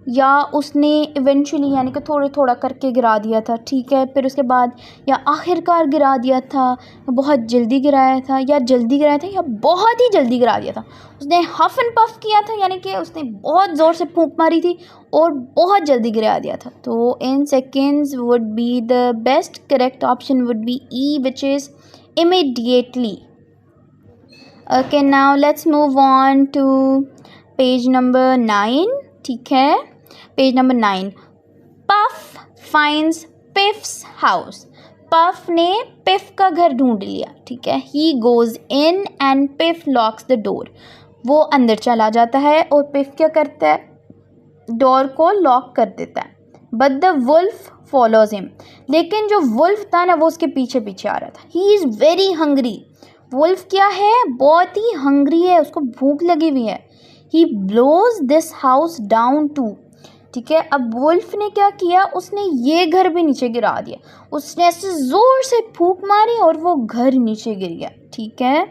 या उसने इवेंचुअली यानी कि थोड़ा थोड़ा करके गिरा दिया था? ठीक है, फिर उसके बाद या आखिरकार गिरा दिया था, बहुत जल्दी गिराया था, या जल्दी गिराया था या बहुत ही जल्दी गिरा दिया था। उसने हफ एंड पफ किया था यानी कि उसने बहुत ज़ोर से फूंक मारी थी और बहुत जल्दी गिरा दिया था। तो in seconds would be the best correct option would be E, which is immediately. Okay, now let's move on to page number 9. ठीक है, page number 9, Puff finds Piff's house. Puff ने पिफ का घर ढूंढ लिया। ठीक है, he goes in and Piff locks the door. वो अंदर चला जाता है और पिफ क्या करता है? डोर को लॉक कर देता है। But the wolf follows him, लेकिन जो वुल्फ था ना वो उसके पीछे पीछे आ रहा था। He is very hungry. Wolf क्या है? बहुत ही हंग्री है, उसको भूख लगी हुई है। He blows this house down too. ठीक है, अब वुल्फ ने क्या किया? उसने ये घर भी नीचे गिरा दिया। उसने ऐसे ज़ोर से फूंक मारी और वो घर नीचे गिर गया। ठीक है,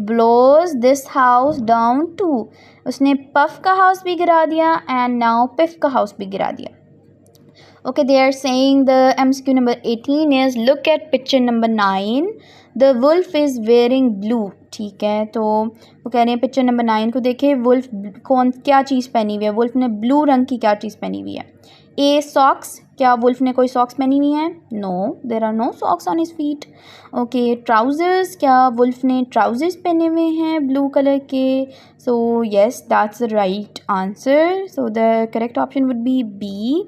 blows this house down too, उसने पफ का हाउस भी गिरा दिया एंड नाउ पिफ का हाउस भी गिरा दिया। Okay, they are saying the MCQ number 18 is look at picture number 9. The wolf is wearing blue. ठीक है, तो वो कह रहे हैं पिक्चर नंबर 9 को देखें, वुल्फ क्या चीज़ पहनी हुई है? वुल्फ ने ब्लू रंग की क्या चीज़ पहनी हुई है? ए, सॉक्स। क्या वुल्फ ने कोई सॉक्स पहनी हुई है? No, there are no socks on his feet. Okay, trousers. क्या वुल्फ ने ट्राउजर्स पहने हुए हैं ब्लू कलर के? So yes, that's the right answer. So the correct option would be B,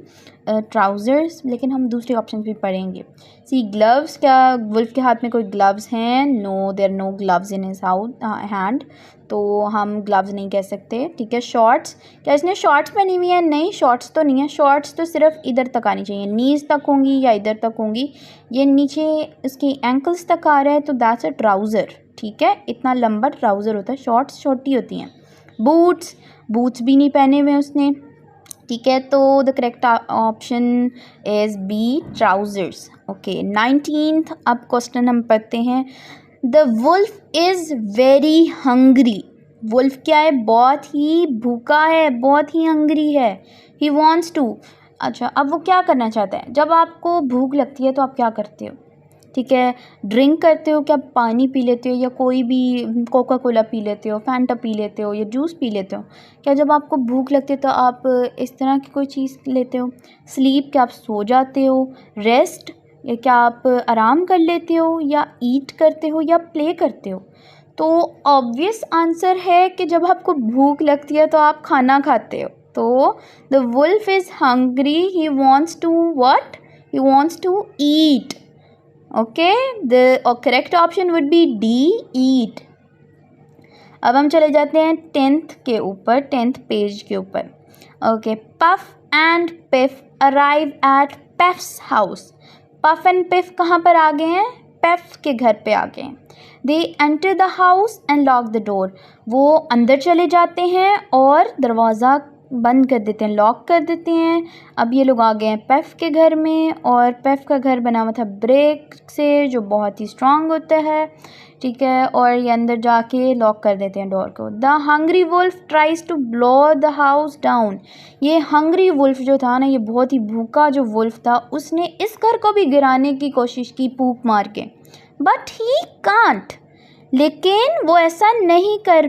trousers. लेकिन हम दूसरे ऑप्शन भी पढ़ेंगे। सी, ग्लव्स। क्या वुल्फ के हाथ में कोई ग्लव्स हैं? No, there no gloves in his hand, तो हम ग्लव्स नहीं कह सकते। ठीक है, शॉर्ट्स। क्या इसने शॉर्ट्स पहनी हुई है? नहीं, शॉर्ट्स तो नहीं है। शॉर्ट्स तो सिर्फ इधर तक आनी चाहिए, नीज़ तक होंगी या इधर तक होंगी। ये नीचे इसकी एंकल्स तक आ रहा है तो दैट्स अ ट्राउज़र। ठीक है, इतना लंबा ट्राउज़र होता है, शॉर्ट्स छोटी होती हैं। बूट्स, बूट्स भी नहीं पहने हुए उसने। ठीक है, तो the correct option is B, trousers. Okay, 19th अब क्वेश्चन हम पढ़ते हैं। The wolf is very hungry. Wolf क्या है? बहुत ही भूखा है, बहुत ही हंग्री है। He wants to. अच्छा, अब वो क्या करना चाहता है? जब आपको भूख लगती है तो आप क्या करते हो? ठीक है, ड्रिंक करते हो, क्या पानी पी लेते हो या कोई भी कोका कोला पी लेते हो, फैंटा पी लेते हो या जूस पी लेते हो? क्या जब आपको भूख लगती है तो आप इस तरह की कोई चीज़ लेते हो? स्लीप, क्या आप सो जाते हो? रेस्ट, या क्या आप आराम कर लेते हो या ईट करते हो या प्ले करते हो? तो ऑब्वियस आंसर है कि जब आपको भूख लगती है तो आप खाना खाते हो। तो the wolf is hungry, he wants to what? He wants to eat. Okay, the correct option would be D, eat. अब हम चले जाते हैं 10th के ऊपर, 10th पेज के ऊपर। Okay, Puff and Piff arrive at Peff's house. Puff and Piff कहाँ पर आ गए हैं? पेफ के घर पे आ गए हैं। They enter the house and lock the door. वो अंदर चले जाते हैं और दरवाज़ा बंद कर देते हैं, लॉक कर देते हैं। अब ये लोग आ गए हैं पेफ के घर में और पेफ का घर बना हुआ था ब्रेक से, जो बहुत ही स्ट्रांग होता है। ठीक है, और ये अंदर जाके लॉक कर देते हैं डोर को। The hungry wolf tries to blow the house down. ये हंग्री वुल्फ जो था ना, ये बहुत ही भूखा जो वुल्फ था, उसने इस घर को भी गिराने की कोशिश की फूंक मार के, बट ही कांट। लेकिन वो ऐसा नहीं कर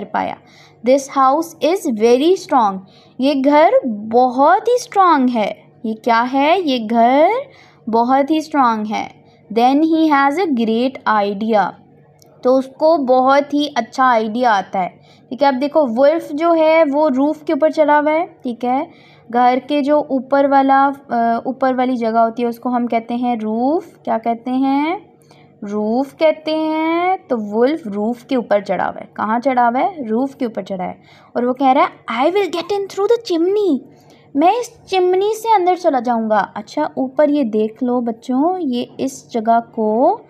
पाया, this house is very strong. ये घर बहुत ही स्ट्रॉन्ग है। ये क्या है? ये घर बहुत ही स्ट्रॉन्ग है। Then he has a great idea. तो उसको बहुत ही अच्छा आइडिया आता है। ठीक है, अब देखो वुल्फ जो है वो रूफ़ के ऊपर चला हुआ है। ठीक है, घर के जो ऊपर वाली जगह होती है उसको हम कहते हैं रूफ़। क्या कहते हैं? रूफ कहते हैं तो वुल्फ रूफ के ऊपर चढ़ा हुआ है। कहाँ चढ़ा हुआ है? रूफ के ऊपर चढ़ा है। और वो कह रहा है I will get in through the chimney, मैं इस चिमनी से अंदर चला जाऊँगा। अच्छा, ऊपर ये देख लो बच्चों, ये इस जगह को,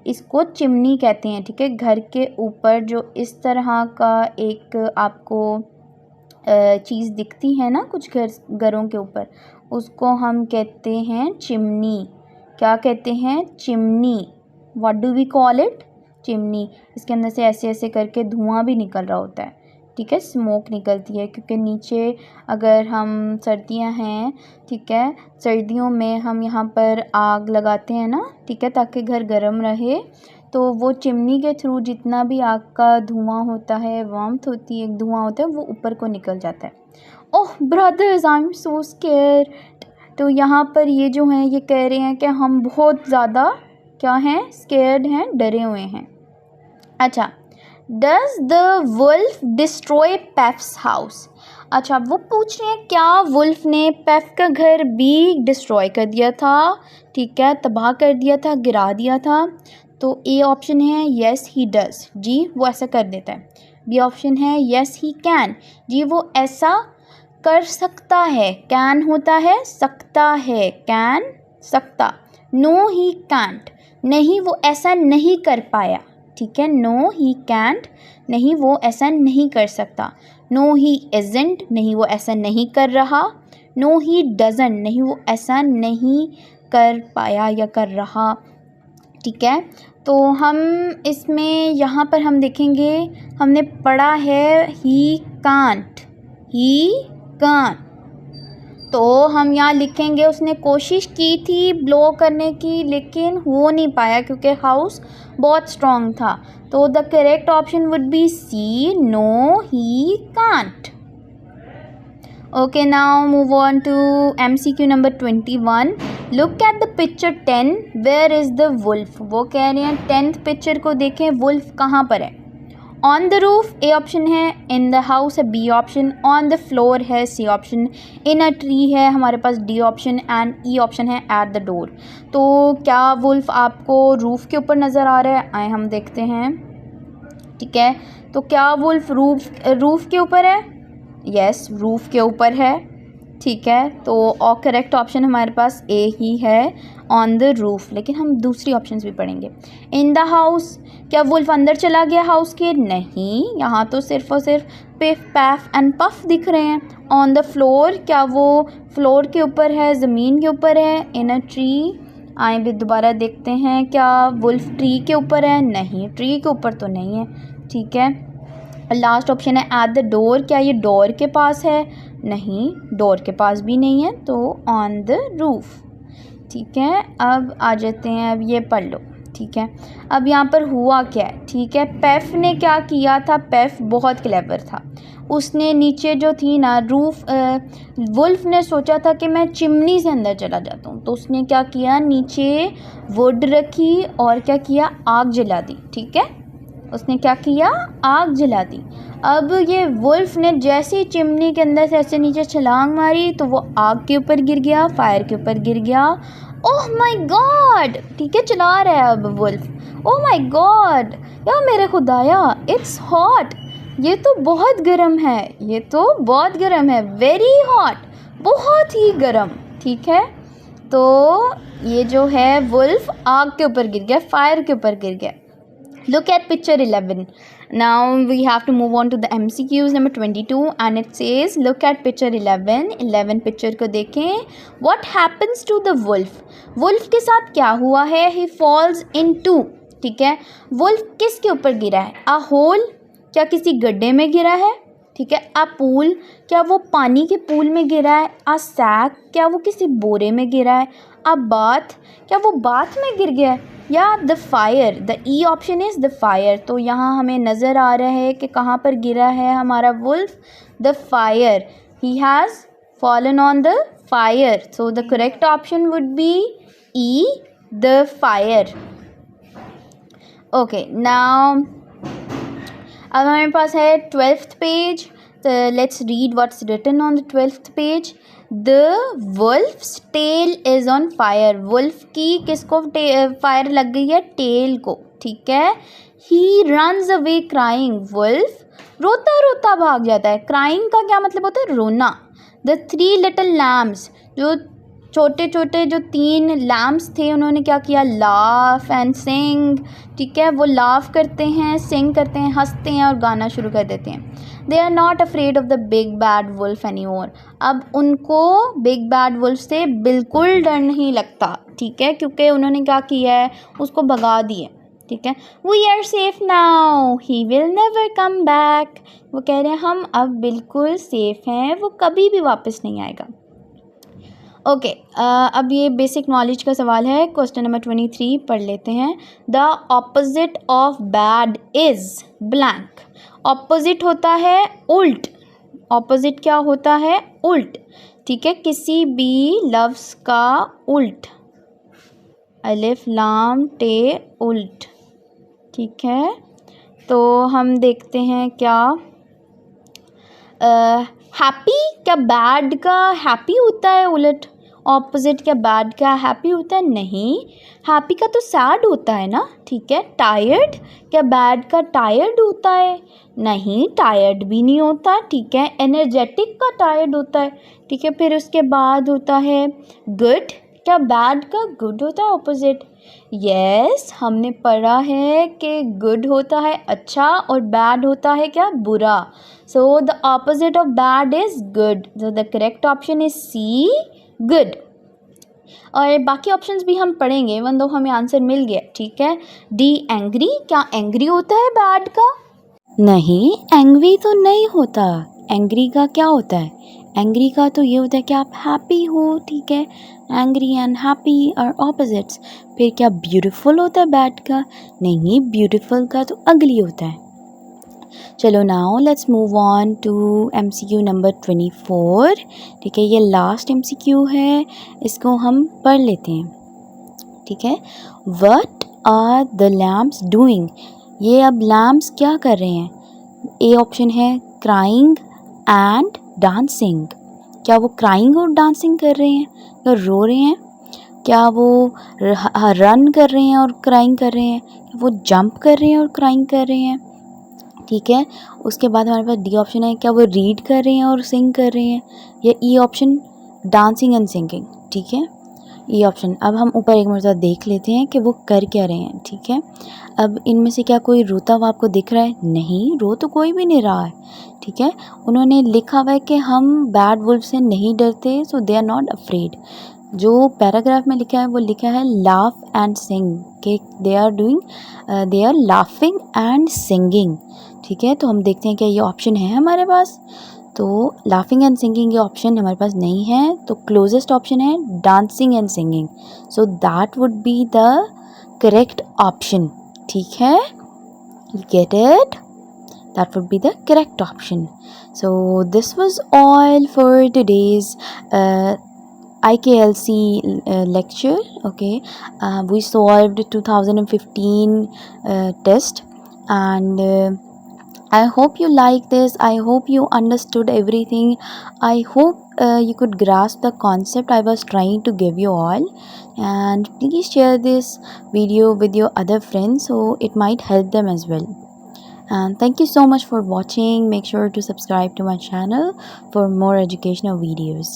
इसको चिमनी कहते हैं, ठीक है। घर के ऊपर जो इस तरह का एक आपको चीज़ दिखती है ना कुछ घरों के ऊपर, उसको हम कहते हैं चिमनी। क्या कहते हैं? Chimney. What do we call it? Chimney. इसके अंदर से ऐसे ऐसे करके धुआं भी निकल रहा होता है, ठीक है, स्मोक निकलती है, क्योंकि नीचे अगर हम सर्दियां हैं, ठीक है, सर्दियों में हम यहाँ पर आग लगाते हैं ना, ठीक है, ताकि घर गर्म रहे, तो वो चिमनी के थ्रू जितना भी आग का धुआं होता है, वार्मथ होती है, धुआं होता है, वो ऊपर को निकल जाता है। Oh brothers, I am so scared. तो यहाँ पर ये जो हैं ये कह रहे हैं कि हम बहुत ज़्यादा क्या हैं? स्केयर्ड हैं, डरे हुए हैं। अच्छा, does the wolf destroy Peff's house? अच्छा, वो पूछ रहे हैं क्या वुल्फ ने पेफ का घर भी डिस्ट्रॉय कर दिया था, ठीक है, तबाह कर दिया था, गिरा दिया था। तो ए ऑप्शन है येस ही डज, जी वो ऐसा कर देता है। बी ऑप्शन है येस ही कैन, जी वो ऐसा कर सकता है। कैन होता है सकता है, कैन सकता। नो ही कैंट, नहीं वो ऐसा नहीं कर पाया, ठीक है। नो ही कैंट, नहीं वो ऐसा नहीं कर सकता। नो ही इजंट, नहीं वो ऐसा नहीं कर रहा। नो ही डजंट, नहीं वो ऐसा नहीं कर पाया या कर रहा, ठीक है। तो हम इसमें यहाँ पर हम देखेंगे, हमने पढ़ा है ही कांट, ही कांट, तो हम यहाँ लिखेंगे उसने कोशिश की थी ब्लो करने की, लेकिन हो नहीं पाया क्योंकि हाउस बहुत स्ट्रॉन्ग था। तो the correct option would be C, no he can't. Okay, now move on to MCQ number 21. Look at the picture 10. Where is the wolf? वो कह रहे हैं 10th पिक्चर को देखें, वुल्फ कहाँ पर है? On the roof A option है, इन द हाउस है B option, on the floor है C option, in a tree है हमारे पास D option, and E option है एट द डोर। तो क्या वुल्फ आपको रूफ के ऊपर नज़र आ रहा है? आए हम देखते हैं, ठीक है। तो क्या वुल्फ रूफ के ऊपर है? यस, रूफ के ऊपर है, ठीक है। तो और करेक्ट ऑप्शन हमारे पास ए ही है, ऑन द रूफ। लेकिन हम दूसरी ऑप्शंस भी पढ़ेंगे। इन द हाउस, क्या वुल्फ अंदर चला गया हाउस के? नहीं, यहाँ तो सिर्फ और सिर्फ पिफ पैफ एंड पफ दिख रहे हैं। ऑन द फ्लोर, क्या वो फ्लोर के ऊपर है, ज़मीन के ऊपर है? इन अ ट्री, आए भी दोबारा देखते हैं, क्या वुल्फ ट्री के ऊपर है? नहीं, ट्री के ऊपर तो नहीं है, ठीक है। लास्ट ऑप्शन है एट द डोर, क्या ये डोर के पास है? नहीं, डोर के पास भी नहीं है, तो ऑन द रूफ, ठीक है। अब आ जाते हैं, अब ये पढ़ लो, ठीक है। अब यहाँ पर हुआ क्या है, ठीक है। पेफ ने क्या किया था? पेफ बहुत क्लेवर था, उसने नीचे जो थी ना रूफ, वुल्फ ने सोचा था कि मैं चिमनी से अंदर चला जाता हूँ, तो उसने क्या किया, नीचे वुड रखी और क्या किया, आग जला दी, ठीक है। उसने क्या किया, आग जला दी। अब ये वुल्फ ने जैसे ही चिमनी के अंदर से ऐसे नीचे छलांग मारी तो वो आग के ऊपर गिर गया, फायर के ऊपर गिर गया। ओह माय गॉड, ठीक है, चला रहा है अब वुल्फ। ओह माय गॉड, या मेरे खुदाया, इट्स हॉट, ये तो बहुत गर्म है, ये तो बहुत गर्म है, वेरी हॉट, बहुत ही गर्म, ठीक है। तो ये जो है वुल्फ आग के ऊपर गिर गया, फायर के ऊपर गिर गया। Look at picture 11. Now we have to move on to the MCQs number 22 and it says look at picture 11. 11 picture को देखें. What happens to the wolf? Wolf के साथ क्या हुआ है? He falls into, ठीक है। Wolf किसके ऊपर गिरा है? A hole, क्या किसी गड्ढे में गिरा है, ठीक है। A pool, क्या वो पानी के पूल में गिरा है। A sack, क्या वो किसी बोरे में गिरा है। A bath, क्या वो बाथ में गिर गया है। या the fire, the E option is the fire. तो यहाँ हमें नज़र आ रहा है कि कहाँ पर गिरा है हमारा wolf, the fire, he has fallen on the fire. So the correct option would be E, the fire. Okay, now अब हमारे पास है 12th page. Let's read what's written on the 12th page. The wolf's tail is on fire. Wolf की किसको fire लग गई है? Tell को, ठीक है। He runs away crying. Wolf रोता रोता भाग जाता है। क्राइंग का क्या मतलब होता है? रोना। द थ्री लिटिल लैम्स, जो छोटे छोटे जो 3 लैम्प्स थे, उन्होंने क्या किया? लाफ एंड सिंग, ठीक है। वो लाफ करते हैं, सिंग करते हैं, हंसते हैं और गाना शुरू कर देते हैं। They are not afraid of the big bad wolf any more. अब उनको बिग बैड वुल्फ से बिल्कुल डर नहीं लगता, ठीक है, क्योंकि उन्होंने क्या किया है? उसको भगा दिया, ठीक है। We are safe now, he will never come back. वो कह रहे हैं हम अब बिल्कुल सेफ हैं, वो कभी भी वापस नहीं आएगा। ओके, अब ये बेसिक नॉलेज का सवाल है। क्वेश्चन नंबर 23 पढ़ लेते हैं। The opposite of bad is blank. Opposite होता है उल्ट। ऑपोजिट क्या होता है? उल्ट, ठीक है। किसी भी लफ्ज़ का उल्ट, अलिफ लाम ते उल्ट, ठीक है। तो हम देखते हैं क्या हैप्पी, क्या बैड का हैप्पी होता है उलट? ऑपोजिट क्या बैड का हैप्पी होता है? नहीं, हैप्पी का तो सैड होता है ना, ठीक है। टायर्ड, क्या बैड का टायर्ड होता है? नहीं, टायर्ड भी नहीं होता, ठीक है। एनर्जेटिक का टायर्ड होता है, ठीक है। फिर उसके बाद होता है गुड, क्या बैड का गुड होता है ऑपोजिट? यस, हमने पढ़ा है कि गुड होता है अच्छा और बैड होता है क्या? बुरा। So the opposite of bad is good. So the correct option is C, good. और बाकी ऑप्शंस भी हम पढ़ेंगे, वन दो हमें आंसर मिल गया, ठीक है। डी एंग्री, क्या एंग्री होता है बैड का? नहीं, एंग्री तो नहीं होता। एंग्री का क्या होता है? एंग्री का तो ये होता है कि आप हैप्पी हो, ठीक है। Angry and happy are opposites. फिर क्या ब्यूटीफुल होता है बैड का? नहीं, ब्यूटीफुल का तो अगली होता है। चलो now let's move on to MCQ number 24, ठीक है। ये लास्ट MCQ है, इसको हम पढ़ लेते हैं, ठीक है। What are the lambs doing? ये अब लैम्प्स क्या कर रहे हैं? ए ऑप्शन है क्राइंग एंड डांसिंग। क्या वो क्राइंग और डांसिंग कर रहे हैं या रो रहे हैं? क्या वो रन कर रहे हैं और क्राइंग कर रहे हैं? क्या वो जंप कर रहे हैं और क्राइंग कर रहे हैं? ठीक है। उसके बाद हमारे पास डी ऑप्शन है, क्या वो रीड कर रहे हैं और सिंग कर रहे हैं? या E option dancing and singing, ठीक है। E option. अब हम ऊपर एक मरतबा देख लेते हैं कि वो कर क्या रहे हैं, ठीक है। अब इनमें से क्या कोई रोता हुआ आपको दिख रहा है? नहीं, रो तो कोई भी नहीं रहा है, ठीक है। उन्होंने लिखा हुआ है कि हम बैड वुल्फ से नहीं डरते, सो दे आर नॉट अफ्रेड। जो पैराग्राफ में लिखा है वो लिखा है लाफ एंड सिंग, कि they are laughing and singing, ठीक है। तो हम देखते हैं क्या ये ऑप्शन है हमारे पास। तो लाफिंग एंड सिंगिंग ये ऑप्शन हमारे पास नहीं है, तो क्लोजेस्ट ऑप्शन है dancing and singing. So that would be the correct option, ठीक है। Get it? That would be the correct option. So this was all for today's IKLC lecture. Okay, we solved 2015 test, and I hope you like this. I hope you understood everything. I hope you could grasp the concept I was trying to give you all. And please share this video with your other friends so it might help them as well. And thank you so much for watching. Make sure to subscribe to my channel for more educational videos.